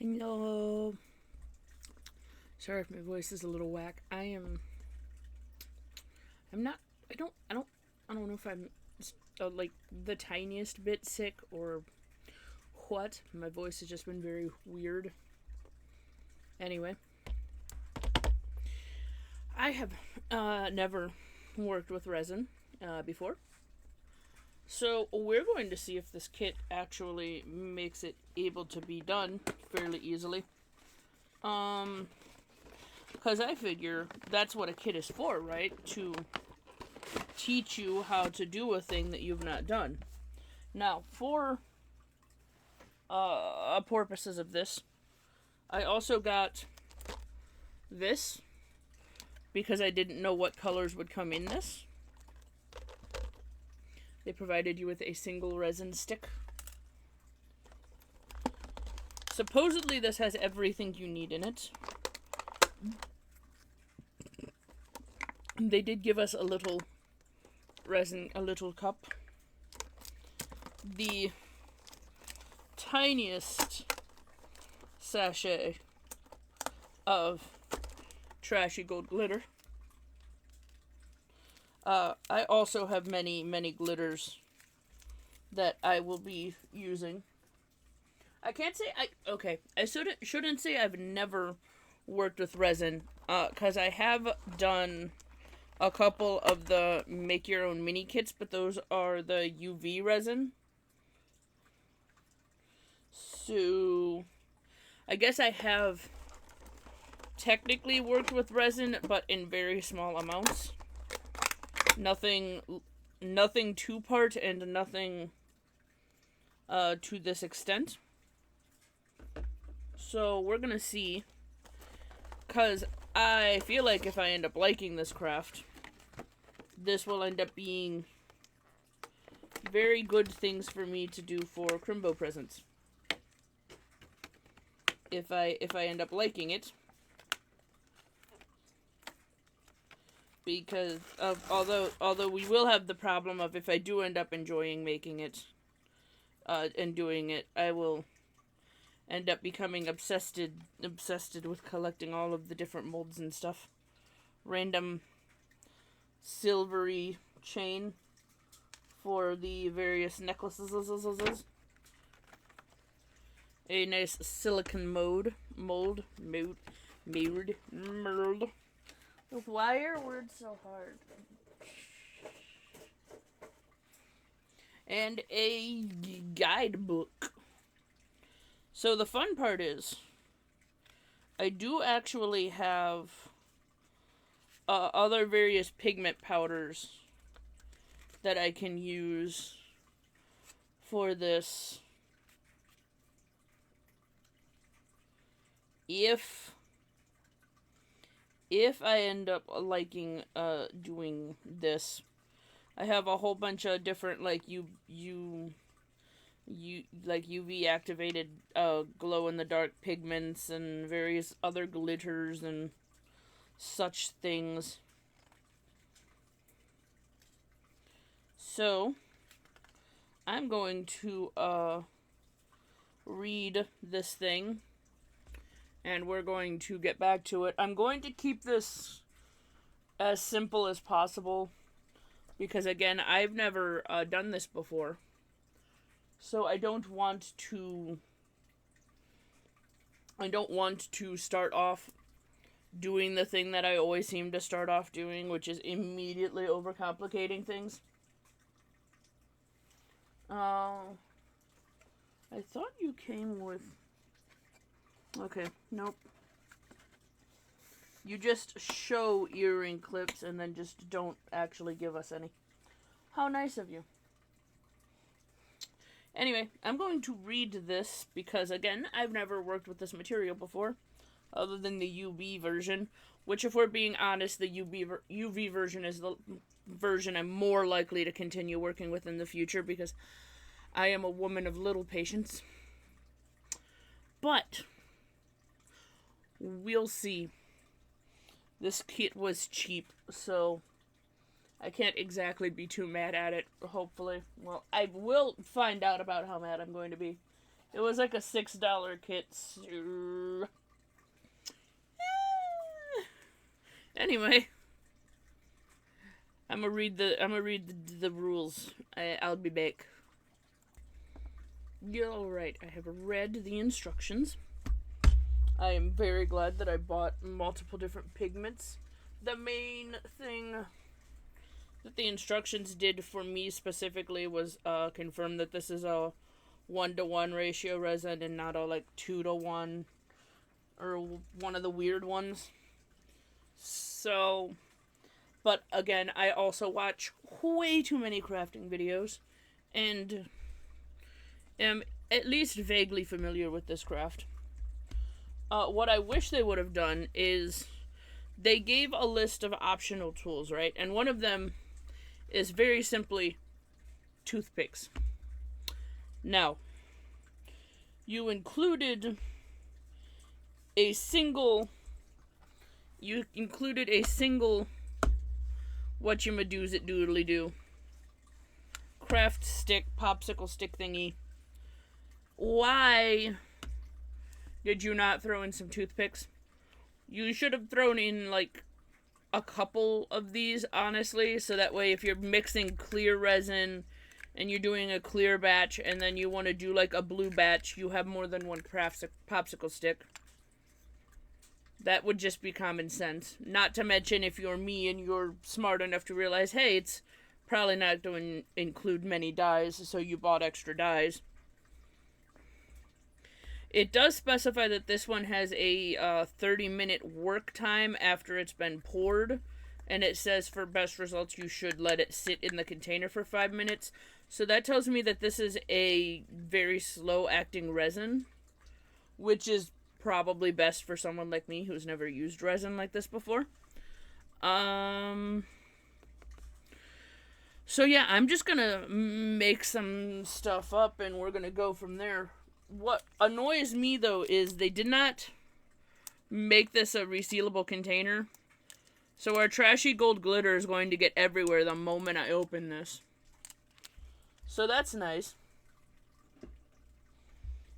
Hello. Sorry if my voice is a little whack. I'm not. I don't know if I'm like the tiniest bit sick or what. My voice has just been very weird. Anyway, I have never worked with resin before. So we're going to see if this kit actually makes it able to be done fairly easily. Because I figure that's what a kit is for, right? To teach you how to do a thing that you've not done. Now, for purposes of this, I also got this because I didn't know what colors would come in this. They provided you with a single resin stick. Supposedly this has everything you need in it. They did give us a little resin, a little cup. The tiniest sachet of trashy gold glitter. I also have many glitters that I will be using. I can't say I shouldn't say I've never worked with resin, because I have done a couple of the make your own mini kits, but those are the UV resin. So I guess I have technically worked with resin, but in very small amounts. Nothing two-part and nothing to this extent. So we're gonna see, because I feel like if I end up liking this craft, this will end up being very good things for me to do for Crimbo presents. If I end up liking it. Because of although we will have the problem of if I do end up enjoying making it and doing it, I will end up becoming obsessed with collecting all of the different molds and stuff. Random silvery chain for the various necklaces. A nice silicone mold. Why are words so hard? And a guidebook. So the fun part is, I do actually have other various pigment powders that I can use for this if I end up liking doing this. I have a whole bunch of different like UV activated glow in the dark pigments and various other glitters and such things. So I'm going to read this thing and we're going to get back to it. I'm going to keep this as simple as possible because again, I've never done this before. So I don't want to start off doing the thing that I always seem to start off doing, which is immediately overcomplicating things. I thought you came with... Okay, nope. You just show earring clips and then just don't actually give us any. How nice of you. Anyway, I'm going to read this because, again, I've never worked with this material before, other than the UV version, which, if we're being honest, the UV version is the version I'm more likely to continue working with in the future because I am a woman of little patience. But we'll see. This kit was cheap, so I can't exactly be too mad at it, hopefully. Well, I will find out about how mad I'm going to be It was like a $6 kit. Anyway, I'm gonna read the rules. I'll be back. You're all right. I have read the instructions. I am very glad that I bought multiple different pigments. The main thing that the instructions did for me specifically was confirm that this is a 1-to-1 ratio resin and not a like 2-to-1 or one of the weird ones. So, but again, I also watch way too many crafting videos and am at least vaguely familiar with this craft. What I wish they would have done is they gave a list of optional tools, right? And one of them is very simply toothpicks. Now, you included a single whatchamadoozit-doodly-doo craft stick, popsicle stick thingy. Why did you not throw in some toothpicks? You should have thrown in like a couple of these, honestly, so that way if you're mixing clear resin and you're doing a clear batch and then you want to do like a blue batch, you have more than one popsicle stick. That would just be common sense. Not to mention if you're me and you're smart enough to realize, hey, it's probably not going to include many dyes, so you bought extra dyes. It does specify that this one has a 30-minute work time after it's been poured. And it says for best results, you should let it sit in the container for 5 minutes. So that tells me that this is a very slow-acting resin, which is probably best for someone like me who's never used resin like this before. So yeah, I'm just gonna make some stuff up and we're gonna go from there. What annoys me though is they did not make this a resealable container. So our trashy gold glitter is going to get everywhere the moment I open this. So that's nice.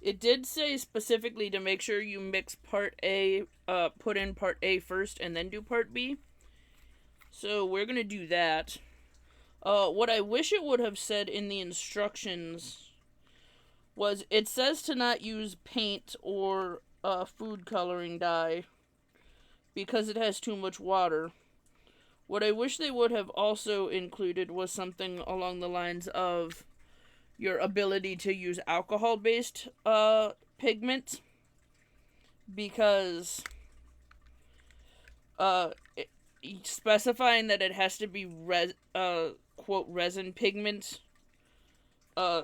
It did say specifically to make sure you mix part A, put in part A first and then do part B. So we're going to do that. What I wish it would have said in the instructions was it says to not use paint or food coloring dye because it has too much water. What I wish they would have also included was something along the lines of your ability to use alcohol-based pigment, because specifying that it has to be quote resin pigment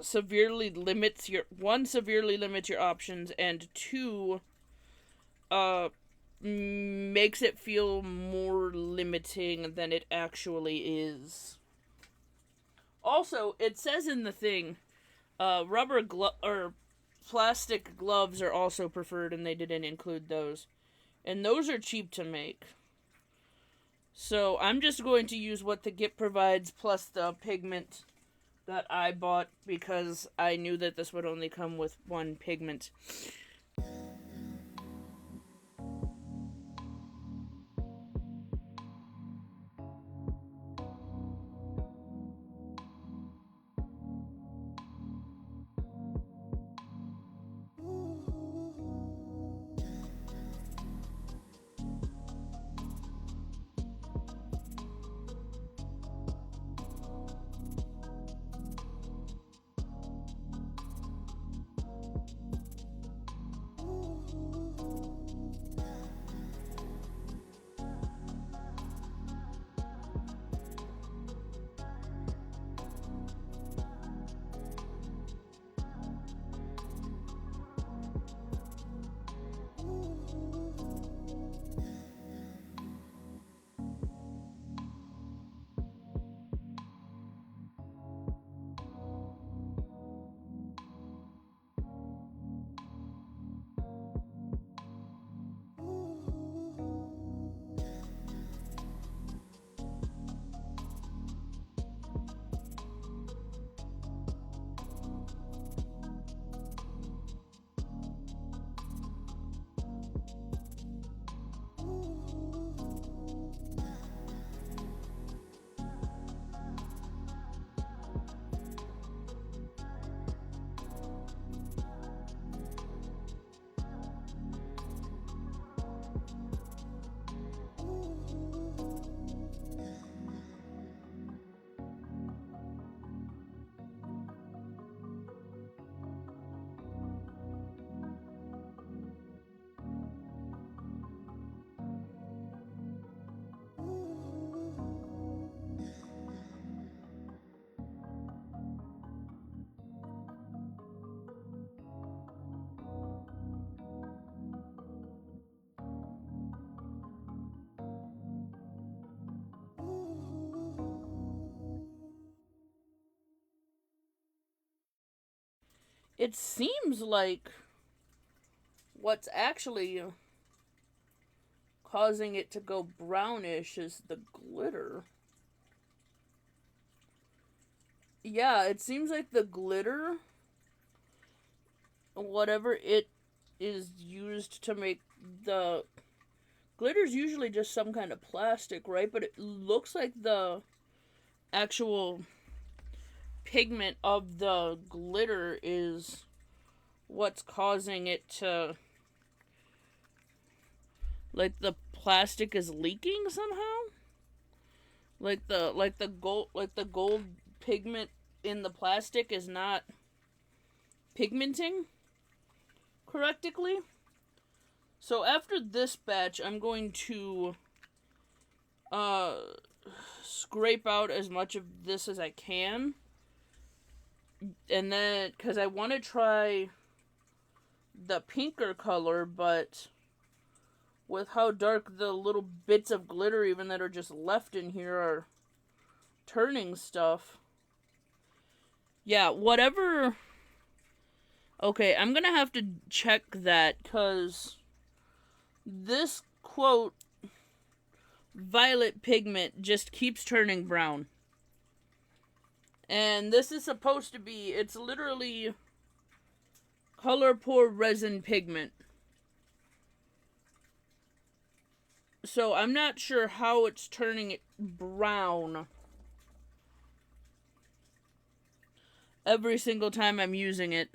severely limits your options, and 2 makes it feel more limiting than it actually is. Also, it says in the thing, rubber or plastic gloves are also preferred, and they didn't include those. And those are cheap to make. So I'm just going to use what the kit provides plus the pigment that I bought because I knew that this would only come with one pigment. it seems like what's actually causing it to go brownish is the glitter. Yeah, it seems like the glitter, whatever it is used to make the glitter's usually just some kind of plastic, right? But it looks like the actual pigment of the glitter is what's causing it to, like, the plastic is leaking somehow. Like the gold pigment in the plastic is not pigmenting correctly. So after this batch, I'm going to scrape out as much of this as I can. And then, because I want to try the pinker color, but with how dark the little bits of glitter even that are just left in here are turning stuff. Yeah, whatever. Okay, I'm gonna have to check that, because this quote, violet pigment, just keeps turning brown. And this is supposed to be, it's literally color poor resin pigment. So I'm not sure how it's turning it brown every single time I'm using it.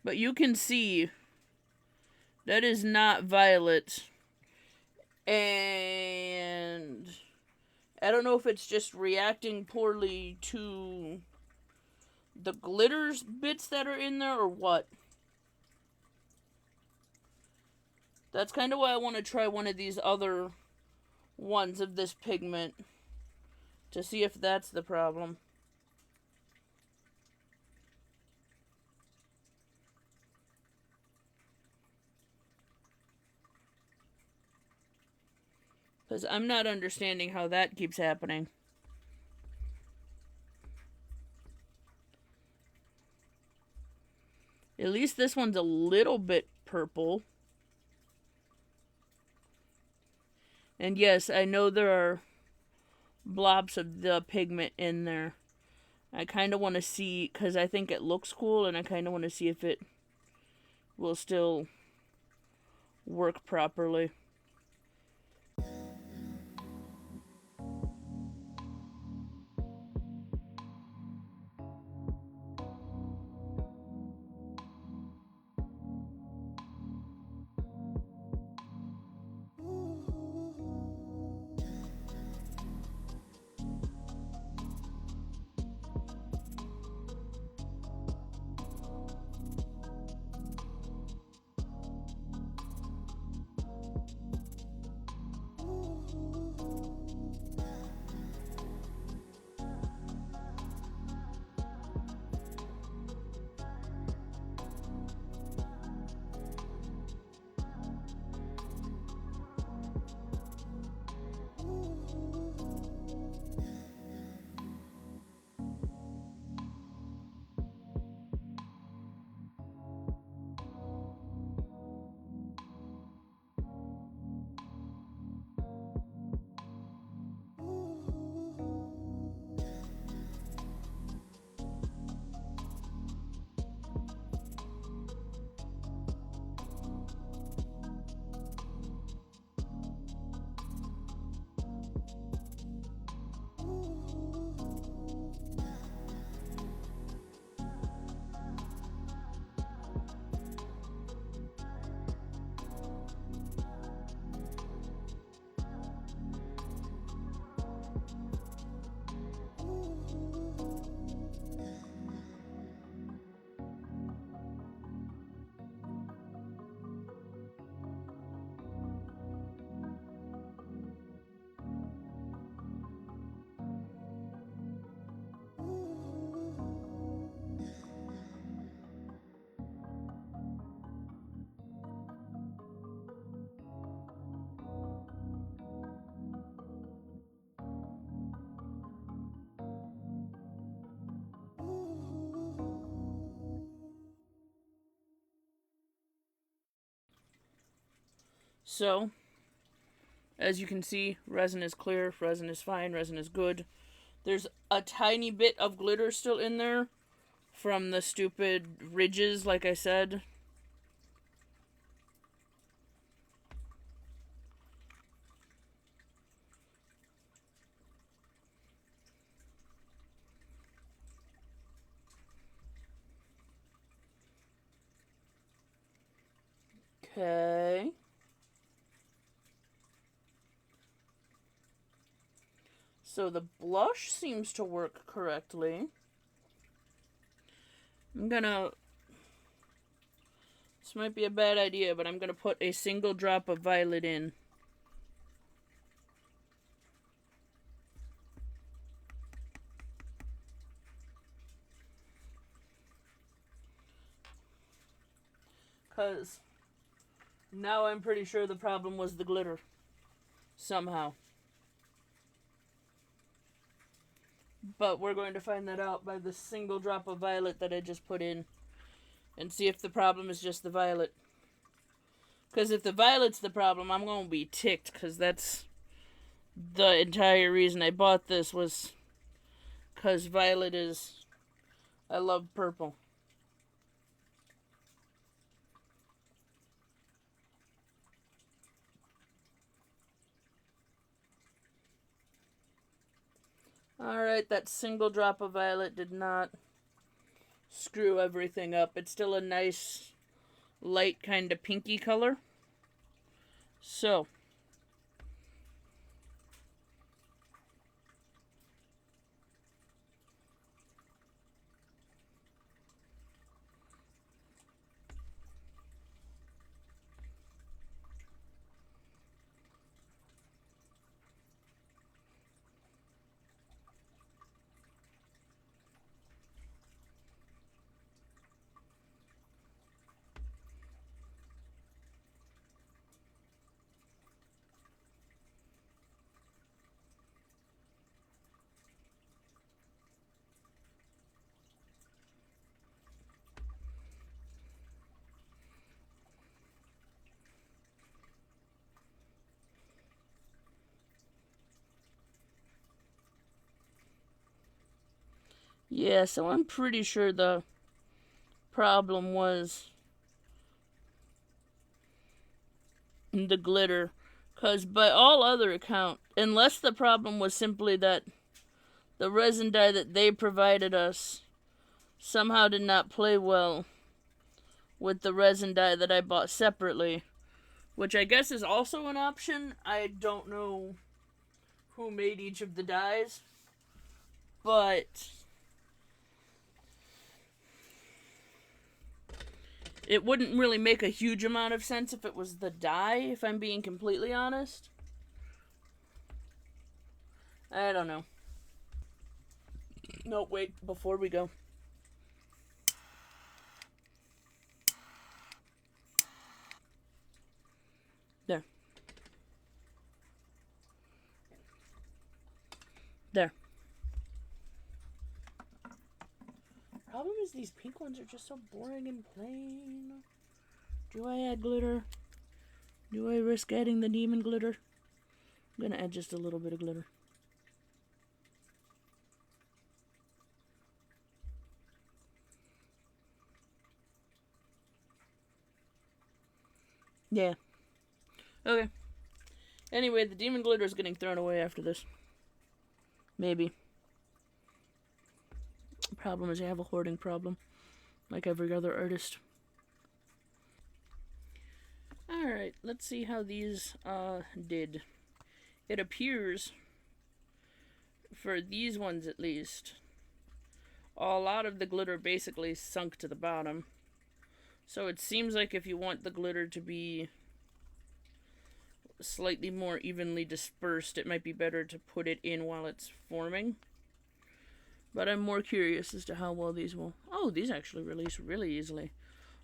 But you can see that is not violet. And I don't know if it's just reacting poorly to the glitters bits that are in there or what. That's kind of why I want to try one of these other ones of this pigment to see if that's the problem. Because I'm not understanding how that keeps happening. At least this one's a little bit purple. And yes, I know there are blobs of the pigment in there. I kind of want to see, because I think it looks cool, and I kind of want to see if it will still work properly. So, as you can see, resin is clear, resin is fine, resin is good. There's a tiny bit of glitter still in there from the stupid ridges, like I said. Okay. So the blush seems to work correctly. I'm gonna... This might be a bad idea, but I'm gonna put a single drop of violet in. Because now I'm pretty sure the problem was the glitter. Somehow. But we're going to find that out by the single drop of violet that I just put in. And see if the problem is just the violet. Because if the violet's the problem, I'm going to be ticked. Because that's the entire reason I bought this, was because violet is... I love purple. Alright, that single drop of violet did not screw everything up. It's still a nice, light kind of pinky color. So, yeah, so I'm pretty sure the problem was the glitter. Because by all other account, unless the problem was simply that the resin dye that they provided us somehow did not play well with the resin dye that I bought separately, which I guess is also an option. I don't know who made each of the dyes, but it wouldn't really make a huge amount of sense if it was the dye, if I'm being completely honest. I don't know. No, wait, before we go. There. There. Problem is these pink ones are just so boring and plain. Do I add glitter? Do I risk adding the demon glitter? I'm gonna add just a little bit of glitter. Yeah. Okay. Anyway, the demon glitter is getting thrown away after this. Maybe. Problem is I have a hoarding problem, like every other artist. Alright, let's see how these did. It appears, for these ones at least, a lot of the glitter basically sunk to the bottom. So it seems like if you want the glitter to be slightly more evenly dispersed, it might be better to put it in while it's forming. But I'm more curious as to how well these will... Oh, these actually release really easily.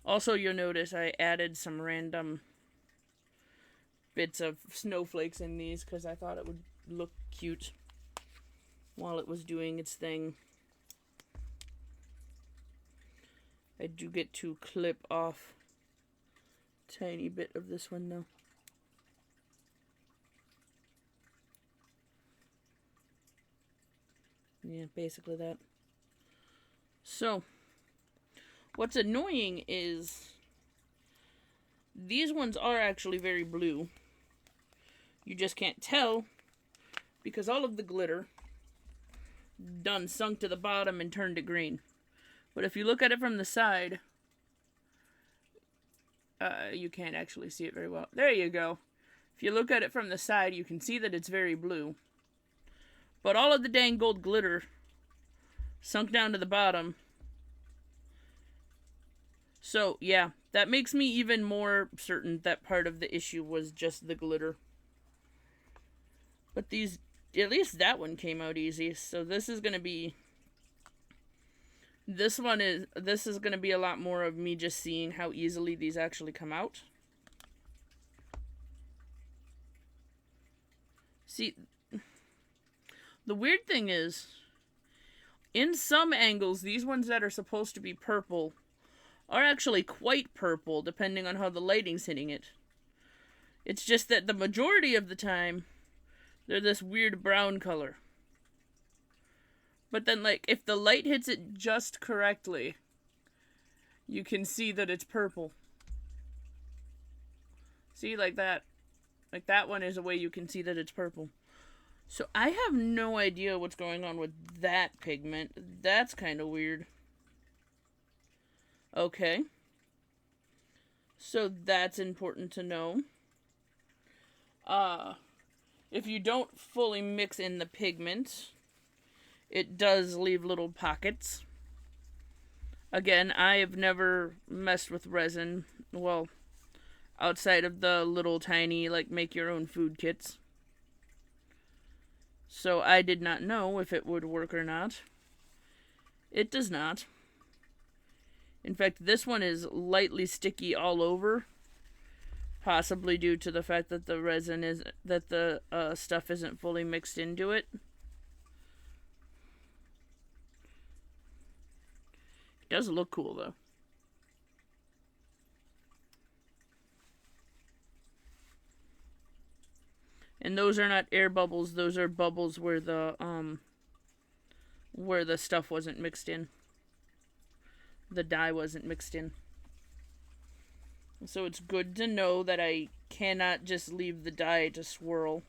Also, you'll notice I added some random bits of snowflakes in these because I thought it would look cute while it was doing its thing. I do get to clip off a tiny bit of this one though. Yeah, basically that. So, what's annoying is these ones are actually very blue. You just can't tell because all of the glitter done sunk to the bottom and turned to green. But if you look at it from the side, you can't actually see it very well. There you go. If you look at it from the side, you can see that it's very blue. But all of the dang gold glitter sunk down to the bottom. So, yeah, that makes me even more certain that part of the issue was just the glitter. But these, at least that one came out easy. So this is going to be, this is going to be a lot more of me just seeing how easily these actually come out. See, the weird thing is, in some angles, these ones that are supposed to be purple are actually quite purple, depending on how the lighting's hitting it. It's just that the majority of the time, they're this weird brown color. But then, like, if the light hits it just correctly, you can see that it's purple. See, like that. Like, that one is a way you can see that it's purple. So, I have no idea what's going on with that pigment. That's kind of weird. Okay. So, that's important to know. If you don't fully mix in the pigment, it does leave little pockets. Again, I have never messed with resin. Well, outside of the little tiny, like, make your own food kits. So I did not know if it would work or not. It does not. In fact, this one is lightly sticky all over. Possibly due to the fact that the resin is, that the stuff isn't fully mixed into it. It does look cool though. And those are not air bubbles, those are bubbles where the stuff wasn't mixed in. The dye wasn't mixed in. So it's good to know that I cannot just leave the dye to swirl.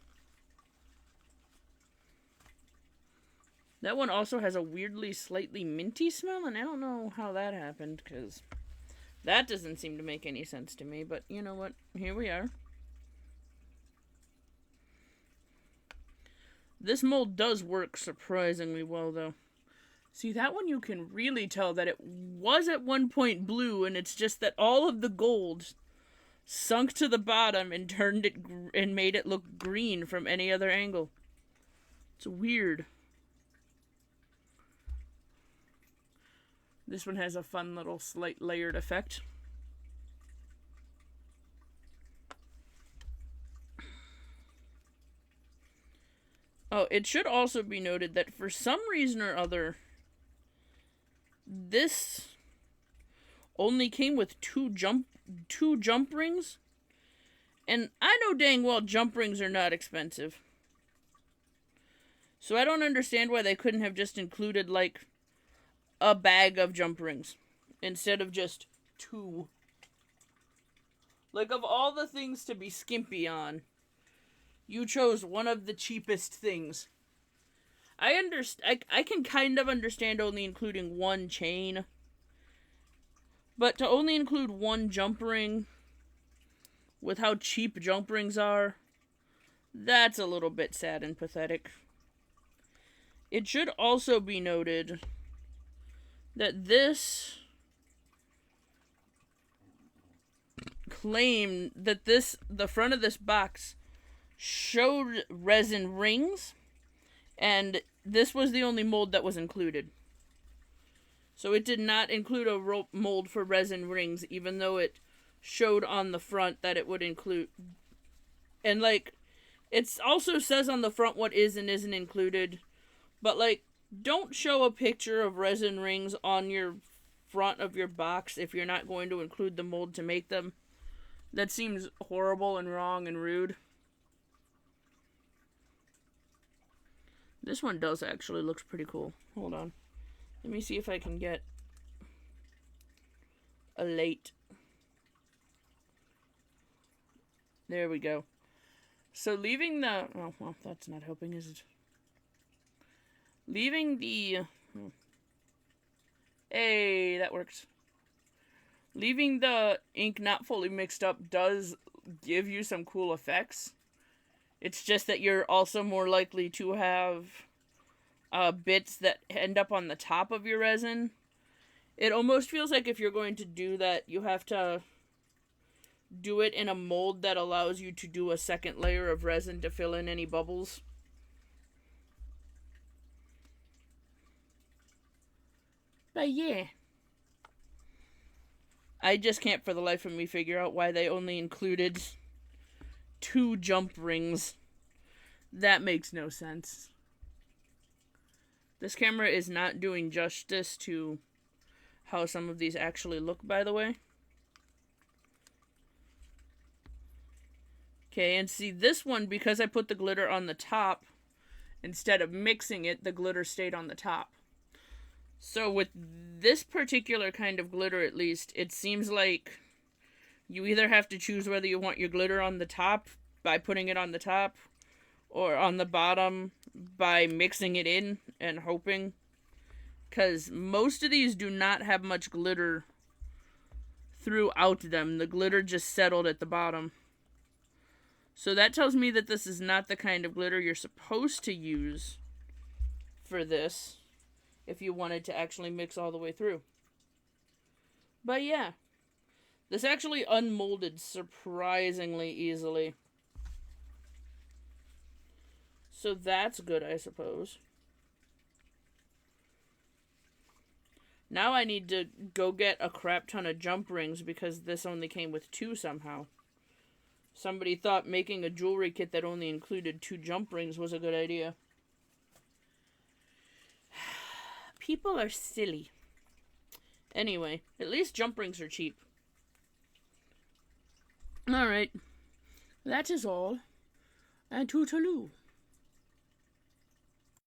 That one also has a weirdly slightly minty smell, and I don't know how that happened, because that doesn't seem to make any sense to me, but you know what? Here we are. This mold does work surprisingly well, though. See, that one you can really tell that it was at one point blue, and it's just that all of the gold sunk to the bottom and turned it and made it look green from any other angle. It's weird. This one has a fun little slight layered effect. Oh, it should also be noted that for some reason or other, this only came with two jump rings. And I know dang well jump rings are not expensive. So I don't understand why they couldn't have just included, like, a bag of jump rings instead of just two. Like, of all the things to be skimpy on, you chose one of the cheapest things. I can kind of understand only including one chain. But to only include one jump ring, with how cheap jump rings are, that's a little bit sad and pathetic. It should also be noted that this claimed that the front of this box showed resin rings, and this was the only mold that was included. So it did not include a mold for resin rings, even though it showed on the front that it would include. And, like, it also says on the front what is and isn't included. But, like, don't show a picture of resin rings on your front of your box if you're not going to include the mold to make them. That seems horrible and wrong and rude. This one does actually looks pretty cool. Hold on. Let me see if I can get a late. There we go. So leaving the... Oh, well, that's not helping, is it? Leaving the... Hey, that works. Leaving the ink not fully mixed up does give you some cool effects. It's just that you're also more likely to have bits that end up on the top of your resin. It almost feels like if you're going to do that, you have to do it in a mold that allows you to do a second layer of resin to fill in any bubbles. But yeah. I just can't for the life of me figure out why they only included 2 jump rings. That makes no sense. This camera is not doing justice to how some of these actually look, by the way. Okay, and see this one, because I put the glitter on the top, instead of mixing it, the glitter stayed on the top. So with this particular kind of glitter, at least, it seems like you either have to choose whether you want your glitter on the top by putting it on the top, or on the bottom by mixing it in and hoping. Because most of these do not have much glitter throughout them. The glitter just settled at the bottom. So that tells me that this is not the kind of glitter you're supposed to use for this, if you wanted to actually mix all the way through. But yeah, this actually unmolded surprisingly easily. So that's good, I suppose. Now I need to go get a crap ton of jump rings because this only came with 2 somehow. Somebody thought making a jewelry kit that only included 2 jump rings was a good idea. People are silly. Anyway, at least jump rings are cheap. Alright. That is all. And toodaloo.